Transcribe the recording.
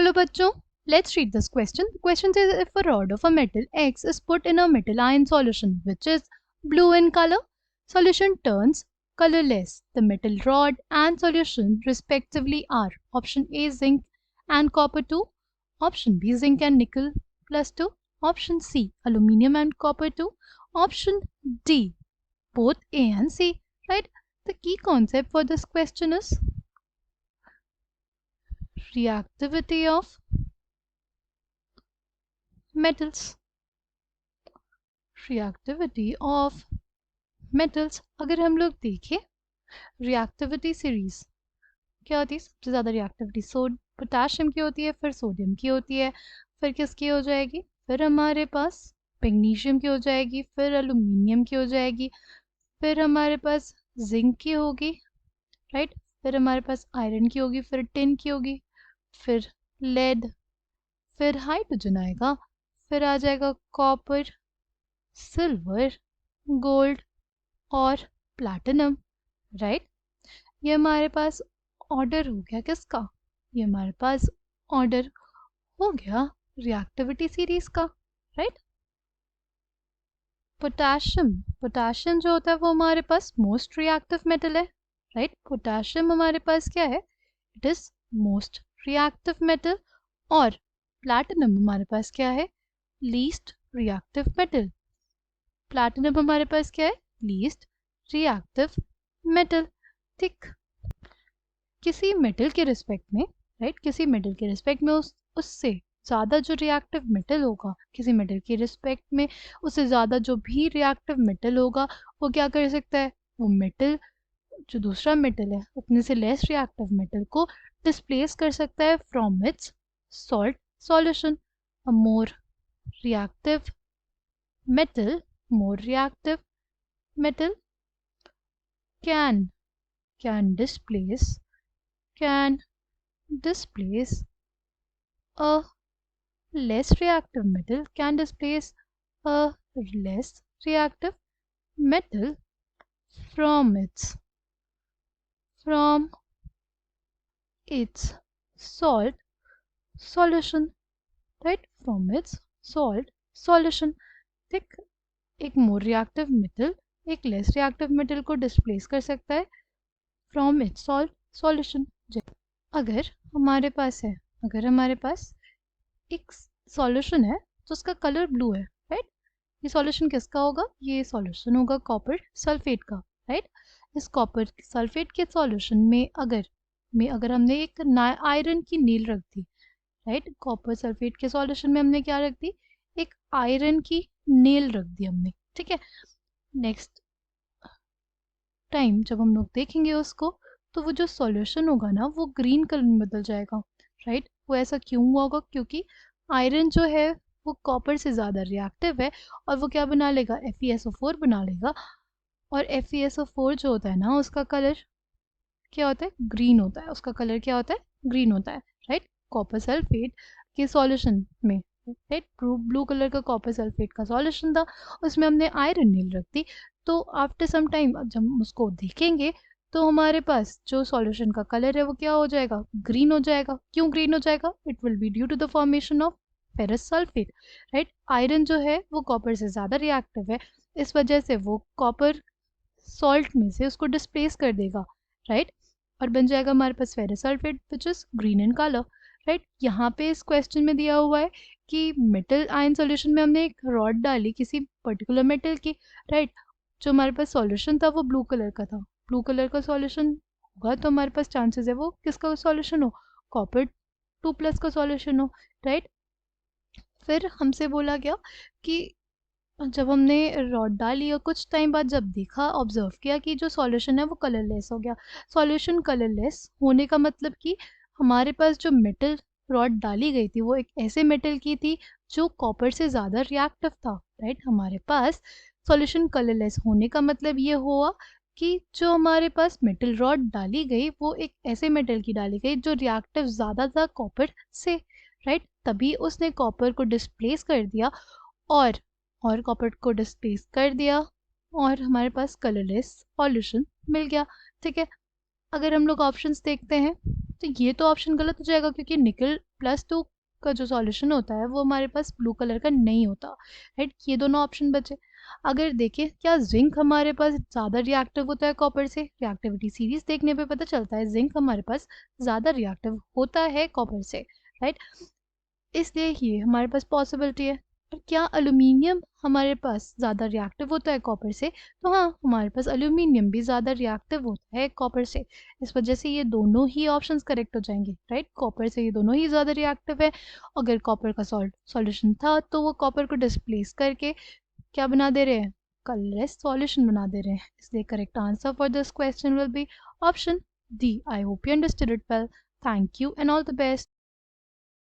चलो बच्चों, let's read this question. The question says if a rod of a metal X is put in a metal ion solution which is blue in color, solution turns colorless. The metal rod and solution respectively are option A zinc and copper 2, option B zinc and nickel plus 2, option C aluminium and copper 2, option D both A and C, right? The key concept for this question is reactivity of metals. Reactivity of metals, अगर हम लोग देखें reactivity series क्या होती है, सबसे ज़्यादा reactivity potassium की होती है, फिर सोडियम की होती है, फिर किसकी हो जाएगी, फिर हमारे पास मैग्नीशियम की हो जाएगी, फिर एल्यूमिनियम की हो जाएगी, फिर हमारे पास जिंक की होगी, राइट, फिर हमारे पास आयरन की होगी, फिर टिन की होगी, फिर लेड, फिर हाइड्रोजन आएगा, फिर आ जाएगा कॉपर, सिल्वर, गोल्ड और प्लैटिनम, राइट। ये हमारे पास ऑर्डर हो गया किसका, ये हमारे पास ऑर्डर हो गया रिएक्टिविटी सीरीज का, राइट। पोटाशियम जो होता है वो हमारे पास मोस्ट रिएक्टिव मेटल है, राइट। पोटाशियम हमारे पास क्या है, it is most reactive metal, और प्लैटिनम हमारे पास क्या है, लीस्ट रिएक्टिव मेटल। प्लैटिनम हमारे पास क्या है, लीस्ट रिएक्टिव मेटल, ठीक। किसी मेटल के रिस्पेक्ट में, राइट, किसी मेटल के रिस्पेक्ट में उससे ज़्यादा जो रिएक्टिव मेटल होगा, किसी मेटल के रिस्पेक्ट में उससे ज़्यादा जो भी रिएक्टिव मेटल होगा वो क्या कर सकता है, वो मेटल जो दूसरा मेटल है अपने से लेस रिएक्टिव मेटल को डिस्प्लेस कर सकता है from its salt solution. A more reactive metal can displace a less reactive metal, from its salt solution, right, from its salt solution, ठीक। एक मोर रिएक्टिव मेटल एक लेस रिएक्टिव मेटल को displace कर सकता है फ्रॉम इट्स सॉल्ट सॉल्यूशन। अगर हमारे पास एक सॉल्यूशन है तो उसका कलर ब्लू है, राइट, ये सॉल्यूशन किसका होगा, ये सॉल्यूशन होगा कॉपर सल्फेट का, राइट। इस कॉपर सल्फेट के सॉल्यूशन में अगर हमने एक आयरन की नील रख दी, राइट, कॉपर सल्फेट के सॉल्यूशन में हमने क्या रख दी, एक आयरन की नील रख दी हमने, ठीक है। नेक्स्ट टाइम जब हम लोग देखेंगे उसको तो वो जो सॉल्यूशन होगा ना वो ग्रीन कलर में बदल जाएगा, राइट। वो ऐसा क्यों हुआ होगा, क्योंकि आयरन जो है वो कॉपर से ज़्यादा रिएक्टिव है और वो क्या बना लेगा, FeSO4 बना लेगा, और FeSO4 जो होता है ना उसका कलर क्या होता है, ग्रीन होता है, उसका कलर क्या होता है, ग्रीन होता है, राइट। कॉपर सल्फेट के सॉल्यूशन में, राइट, ब्लू कलर का कॉपर सल्फेट का सॉल्यूशन था, उसमें हमने आयरन नील रख दी, तो आफ्टर सम टाइम जब हम उसको देखेंगे तो हमारे पास जो सॉल्यूशन का कलर है वो क्या हो जाएगा, ग्रीन हो जाएगा। क्यों ग्रीन हो जाएगा, it will be due to the formation of ferrous sulphate, right. Iron जो है वो कॉपर से ज़्यादा रिएक्टिव है, इस वजह से वो कॉपर सॉल्ट में से उसको डिस्प्लेस कर देगा, राइट, और बन जाएगा हमारे पास ferrous sulphate which is green in colour, right. यहाँ पे इस क्वेश्चन में दिया हुआ है कि मेटल आयन सॉल्यूशन में हमने एक रॉड डाली किसी पर्टिकुलर मेटल की, राइट, जो हमारे पास सॉल्यूशन था वो ब्लू कलर का था, ब्लू कलर का सॉल्यूशन होगा तो हमारे पास चांसेस है वो किसका सॉल्यूशन हो, कॉपर 2+ का सॉल्यूशन हो, राइट। फिर हमसे बोला गया कि जब हमने रॉड डाली और कुछ टाइम बाद जब देखा, ऑब्जर्व किया कि जो सॉल्यूशन है वो कलरलेस हो गया। सॉल्यूशन कलरलेस होने का मतलब कि हमारे पास जो मेटल रॉड डाली गई थी वो एक ऐसे मेटल की थी जो कॉपर से ज़्यादा रिएक्टिव था, राइट। हमारे पास सॉल्यूशन कलरलेस होने का मतलब ये हुआ कि जो हमारे पास मेटल रॉड डाली गई वो एक ऐसे मेटल की डाली गई जो रिएक्टिव ज़्यादा था कॉपर से, राइट। तभी उसने कॉपर को डिस्प्लेस कर दिया और कॉपर को डिस्प्लेस कर दिया और हमारे पास कलरलेस सॉल्यूशन मिल गया, ठीक है। अगर हम लोग ऑप्शंस देखते हैं तो ये तो ऑप्शन गलत हो जाएगा क्योंकि निकल +2 का जो सॉल्यूशन होता है वो हमारे पास ब्लू कलर का नहीं होता, राइट। ये दोनों ऑप्शन बचे। अगर देखें क्या जिंक हमारे पास ज़्यादा रिएक्टिव होता है कॉपर से, रिएक्टिविटी सीरीज देखने पे पता चलता है जिंक हमारे पास ज़्यादा रिएक्टिव होता है कॉपर से, राइट। इसलिए ये हमारे पास पॉसिबिलिटी है। और क्या एल्यूमिनियम हमारे पास ज़्यादा रिएक्टिव होता है कॉपर से, तो हाँ हमारे पास एल्यूमिनियम भी ज़्यादा रिएक्टिव होता है कॉपर से। इस वजह से ये दोनों ही ऑप्शंस करेक्ट हो जाएंगे, राइट। कॉपर से ये दोनों ही ज़्यादा रिएक्टिव है। अगर कॉपर का सॉल्यूशन था तो वो कॉपर को डिस्प्लेस करके क्या बना दे रहे हैं, कलरलेस सॉल्यूशन बना दे रहे हैं। इसलिए correct answer for this question will be option D. I hope you understood it well. Thank you and all the best.